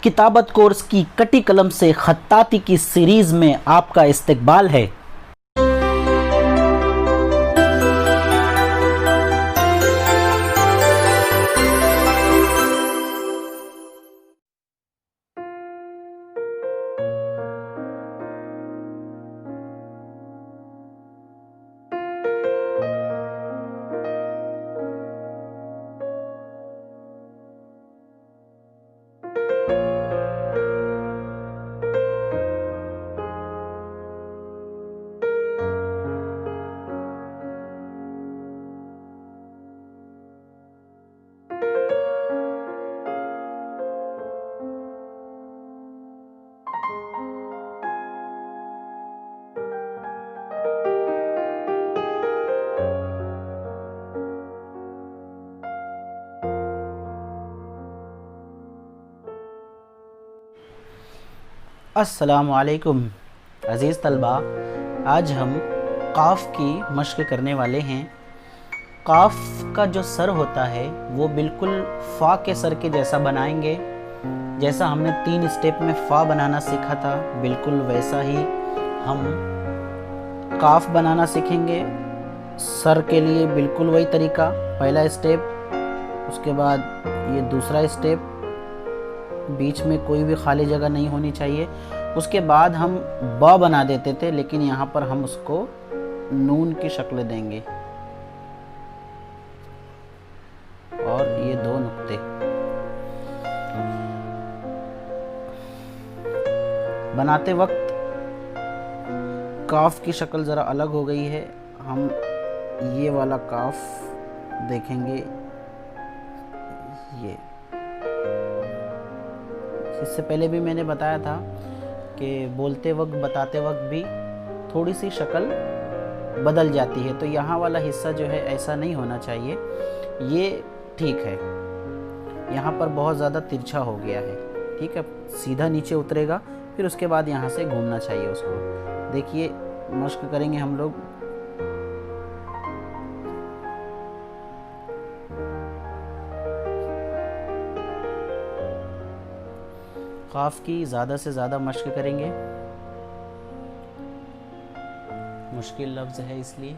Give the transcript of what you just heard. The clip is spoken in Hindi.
किताबत कोर्स की कटी कलम से खत्ताती की सीरीज में आपका इस्तकबाल है। अस्सलामुअलैकुम अज़ीज़ तलबा, आज हम काफ़ की मश्क करने वाले हैं। काफ़ का जो सर होता है वो बिल्कुल फ़ा के सर के जैसा बनाएंगे। जैसा हमने 3 स्टेप में फ़ा बनाना सीखा था, बिल्कुल वैसा ही हम काफ़ बनाना सीखेंगे। सर के लिए बिल्कुल वही तरीका, पहला स्टेप, उसके बाद ये दूसरा स्टेप, बीच में कोई भी खाली जगह नहीं होनी चाहिए। उसके बाद हम ब बना देते थे, लेकिन यहाँ पर हम उसको नून की शक्ल देंगे और ये 2 नुक्ते। बनाते वक्त काफ की शक्ल ज़रा अलग हो गई है। हम ये वाला काफ देखेंगे, ये इससे पहले भी मैंने बताया था कि बोलते वक्त बताते वक्त भी थोड़ी सी शक्ल बदल जाती है, तो यहाँ वाला हिस्सा जो है ऐसा नहीं होना चाहिए, ये ठीक है। यहाँ पर बहुत ज़्यादा तिरछा हो गया है, ठीक है, सीधा नीचे उतरेगा, फिर उसके बाद यहाँ से घूमना चाहिए उसको। देखिए, मश्क करेंगे हम लोग। काफ की ज़्यादा से ज़्यादा मश्क करेंगे, मुश्किल लफ्ज़ है इसलिए।